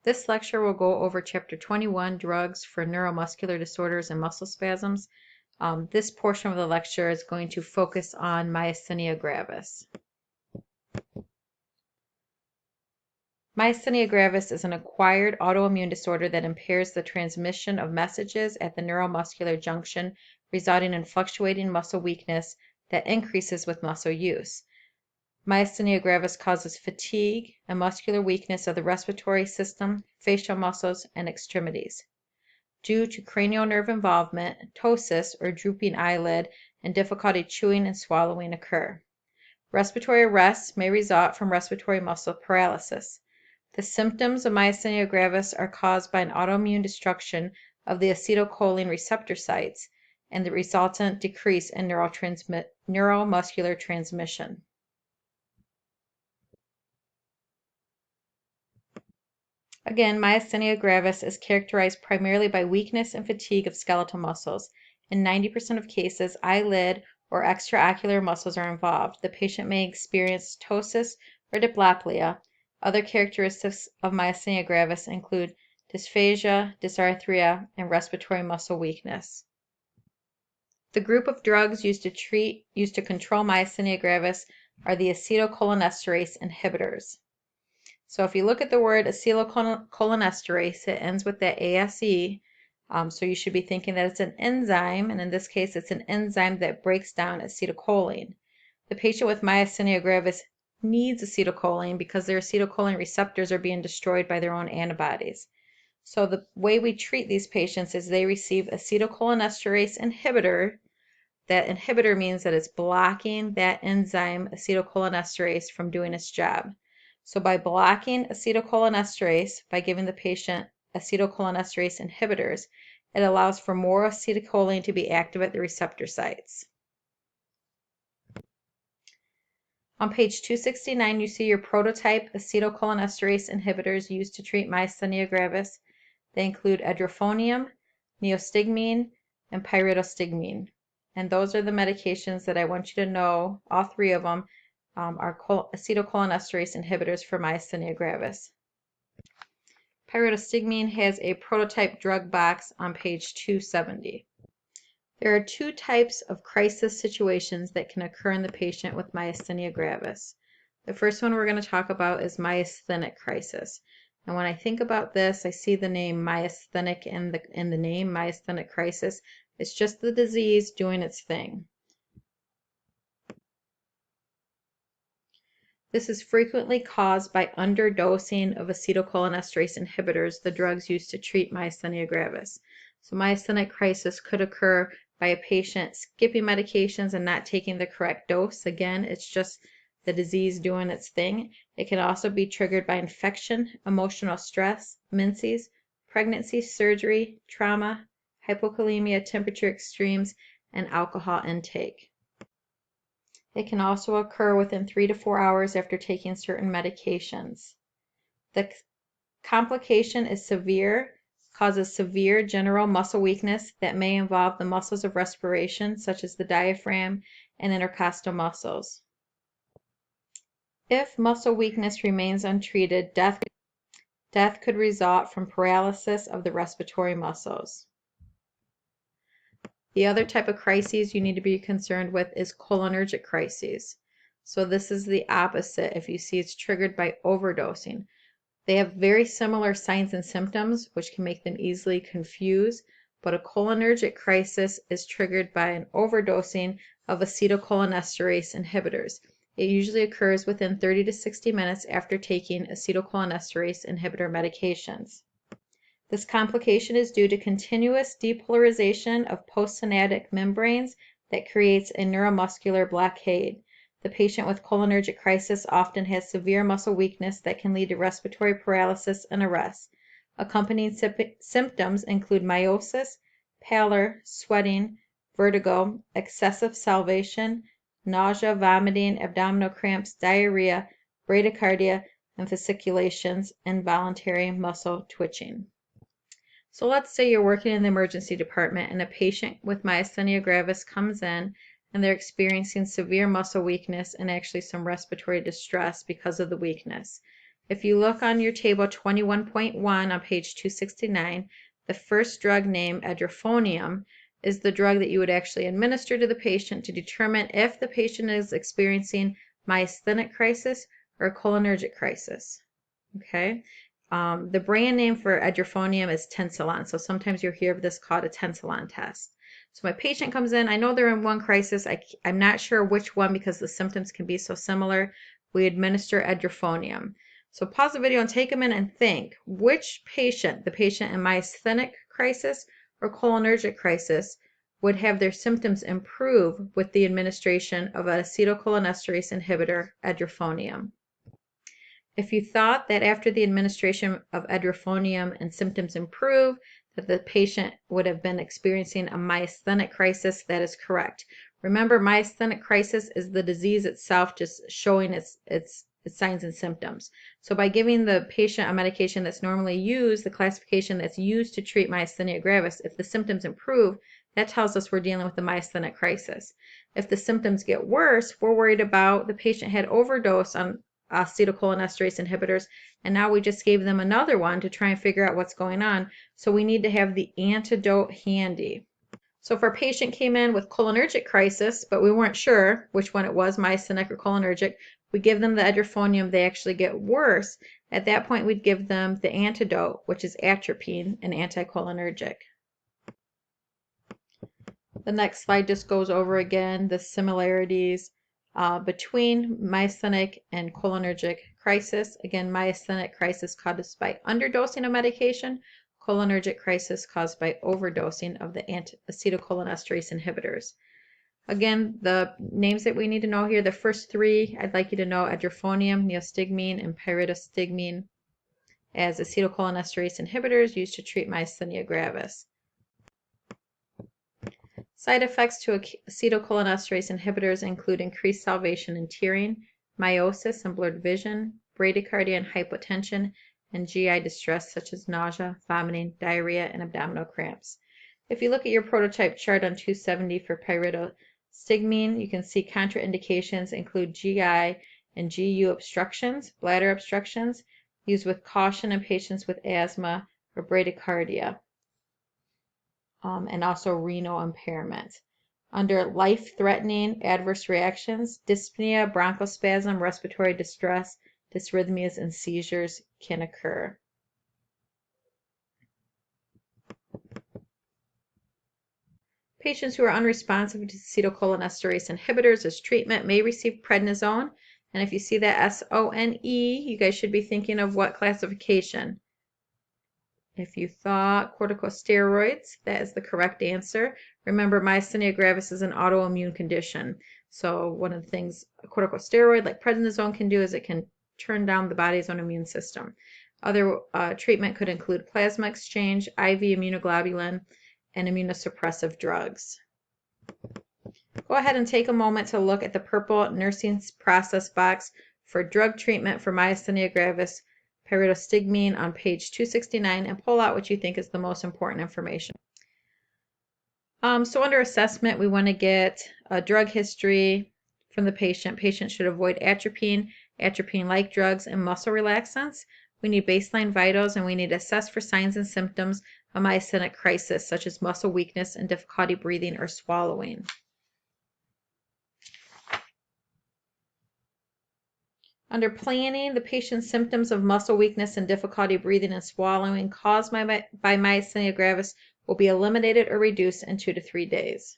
This lecture will go over Chapter 21, Drugs for Neuromuscular Disorders and Muscle Spasms. This portion of the lecture is going to focus on myasthenia gravis. Myasthenia gravis is an acquired autoimmune disorder that impairs the transmission of messages at the neuromuscular junction, resulting in fluctuating muscle weakness that increases with muscle use. Myasthenia gravis causes fatigue and muscular weakness of the respiratory system, facial muscles, and extremities. Due to cranial nerve involvement, ptosis or drooping eyelid and difficulty chewing and swallowing occur. Respiratory arrest may result from respiratory muscle paralysis. The symptoms of myasthenia gravis are caused by an autoimmune destruction of the acetylcholine receptor sites and the resultant decrease in neuromuscular transmission. Again, myasthenia gravis is characterized primarily by weakness and fatigue of skeletal muscles. In 90% of cases, eyelid or extraocular muscles are involved. The patient may experience ptosis or diplopia. Other characteristics of myasthenia gravis include dysphagia, dysarthria, and respiratory muscle weakness. The group of drugs used to control myasthenia gravis are the acetylcholinesterase inhibitors. So if you look at the word acetylcholinesterase, it ends with that ASE. So you should be thinking that it's an enzyme, and in this case, it's an enzyme that breaks down acetylcholine. The patient with myasthenia gravis needs acetylcholine because their acetylcholine receptors are being destroyed by their own antibodies. So the way we treat these patients is they receive acetylcholinesterase inhibitor. That inhibitor means that it's blocking that enzyme acetylcholinesterase from doing its job. So by blocking acetylcholinesterase, by giving the patient acetylcholinesterase inhibitors, it allows for more acetylcholine to be active at the receptor sites. On page 269, you see your prototype acetylcholinesterase inhibitors used to treat myasthenia gravis. They include edrophonium, neostigmine, and pyridostigmine. And those are the medications that I want you to know, all three of them, are acetylcholinesterase inhibitors for myasthenia gravis. Pyridostigmine has a prototype drug box on page 270. There are two types of crisis situations that can occur in the patient with myasthenia gravis. The first one we're going to talk about is myasthenic crisis. And when I think about this, I see the name myasthenic in the name, myasthenic crisis. It's just the disease doing its thing. This is frequently caused by underdosing of acetylcholinesterase inhibitors, the drugs used to treat myasthenia gravis. So myasthenic crisis could occur by a patient skipping medications and not taking the correct dose. Again, it's just the disease doing its thing. It can also be triggered by infection, emotional stress, menses, pregnancy, surgery, trauma, hypokalemia, temperature extremes, and alcohol intake. It can also occur within 3 to 4 hours after taking certain medications. The complication is severe, causes severe general muscle weakness that may involve the muscles of respiration, such as the diaphragm and intercostal muscles. If muscle weakness remains untreated, death could result from paralysis of the respiratory muscles. The other type of crises you need to be concerned with is cholinergic crises. So this is the opposite if you see it's triggered by overdosing. They have very similar signs and symptoms, which can make them easily confused, but a cholinergic crisis is triggered by an overdosing of acetylcholinesterase inhibitors. It usually occurs within 30 to 60 minutes after taking acetylcholinesterase inhibitor medications. This complication is due to continuous depolarization of postsynaptic membranes that creates a neuromuscular blockade. The patient with cholinergic crisis often has severe muscle weakness that can lead to respiratory paralysis and arrest. Accompanying symptoms include miosis, pallor, sweating, vertigo, excessive salivation, nausea, vomiting, abdominal cramps, diarrhea, bradycardia, and fasciculations, and voluntary muscle twitching. So let's say you're working in the emergency department and a patient with myasthenia gravis comes in and they're experiencing severe muscle weakness and actually some respiratory distress because of the weakness. If you look on your table 21.1 on page 269, the first drug name, edrophonium, is the drug that you would actually administer to the patient to determine if the patient is experiencing myasthenic crisis or cholinergic crisis. Okay. The brand name for edrophonium is Tensilon. So sometimes you'll hear of this called a Tensilon test. So my patient comes in, I know they're in one crisis. I'm not sure which one because the symptoms can be so similar. We administer edrophonium. So pause the video and take them in and think, which patient, the patient in myasthenic crisis or cholinergic crisis, would have their symptoms improve with the administration of an acetylcholinesterase inhibitor, edrophonium. If you thought that after the administration of edrophonium and symptoms improve, that the patient would have been experiencing a myasthenic crisis, that is correct. Remember, myasthenic crisis is the disease itself just showing its signs and symptoms. So by giving the patient a medication that's normally used, the classification that's used to treat myasthenia gravis, if the symptoms improve, that tells us we're dealing with the myasthenic crisis. If the symptoms get worse, we're worried about the patient had overdose on acetylcholinesterase inhibitors, and now we just gave them another one to try and figure out what's going on. So we need to have the antidote handy. So if our patient came in with cholinergic crisis, but we weren't sure which one it was, myasthenic or cholinergic, we give them the edrophonium, they actually get worse. At that point, we'd give them the antidote, which is atropine, an anticholinergic. The next slide just goes over again the similarities between myasthenic and cholinergic crisis. Again, myasthenic crisis caused by underdosing of medication, cholinergic crisis caused by overdosing of the acetylcholinesterase inhibitors. Again, the names that we need to know here, the first three, I'd like you to know edrophonium, neostigmine, and pyridostigmine as acetylcholinesterase inhibitors used to treat myasthenia gravis. Side effects to acetylcholinesterase inhibitors include increased salivation and tearing, miosis and blurred vision, bradycardia and hypotension, and GI distress such as nausea, vomiting, diarrhea, and abdominal cramps. If you look at your prototype chart on 270 for pyridostigmine, you can see contraindications include GI and GU obstructions, bladder obstructions, used with caution in patients with asthma or bradycardia. And also renal impairment. Under life-threatening adverse reactions, dyspnea, bronchospasm, respiratory distress, dysrhythmias, and seizures can occur. Patients who are unresponsive to acetylcholinesterase inhibitors as treatment may receive prednisone. And if you see that S-O-N-E, you guys should be thinking of what classification? If you thought corticosteroids, that is the correct answer. Remember, myasthenia gravis is an autoimmune condition. So one of the things a corticosteroid like prednisone can do is it can turn down the body's own immune system. Other treatment could include plasma exchange, IV immunoglobulin, and immunosuppressive drugs. Go ahead and take a moment to look at the purple nursing process box for drug treatment for myasthenia gravis, pyridostigmine on page 269, and pull out what you think is the most important information. So under assessment, we want to get a drug history from the patient. Patient should avoid atropine, atropine-like drugs, and muscle relaxants. We need baseline vitals, and we need to assess for signs and symptoms of myasthenic crisis, such as muscle weakness and difficulty breathing or swallowing. Under planning, the patient's symptoms of muscle weakness and difficulty breathing and swallowing caused by myasthenia gravis will be eliminated or reduced in 2 to 3 days.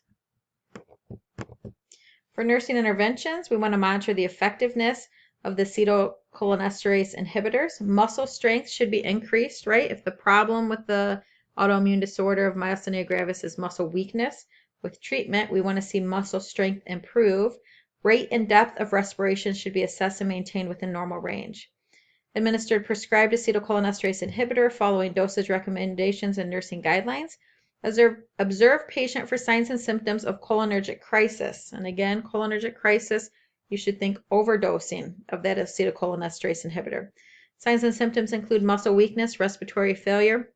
For nursing interventions, we want to monitor the effectiveness of the acetylcholinesterase inhibitors. Muscle strength should be increased, right? If the problem with the autoimmune disorder of myasthenia gravis is muscle weakness, with treatment, we want to see muscle strength improve. Rate and depth of respiration should be assessed and maintained within normal range. Administered prescribed acetylcholinesterase inhibitor following dosage recommendations and nursing guidelines. Observe patient for signs and symptoms of cholinergic crisis. And again, cholinergic crisis, you should think overdosing of that acetylcholinesterase inhibitor. Signs and symptoms include muscle weakness, respiratory failure,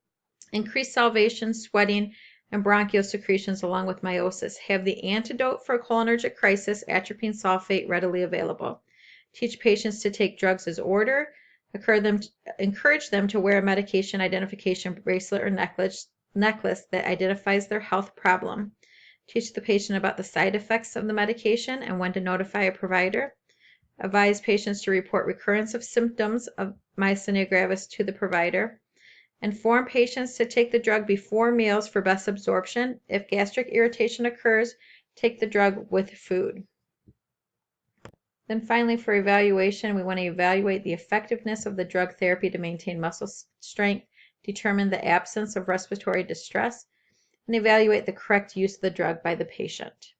increased salivation, sweating, and bronchial secretions along with miosis. Have the antidote for cholinergic crisis, atropine sulfate, readily available. Teach patients to take drugs as ordered. encourage them to wear a medication identification bracelet or necklace that identifies their health problem. Teach the patient about the side effects of the medication and when to notify a provider. Advise patients to report recurrence of symptoms of myasthenia gravis to the provider. Inform patients to take the drug before meals for best absorption. If gastric irritation occurs, take the drug with food. Then finally, for evaluation, we want to evaluate the effectiveness of the drug therapy to maintain muscle strength, determine the absence of respiratory distress, and evaluate the correct use of the drug by the patient.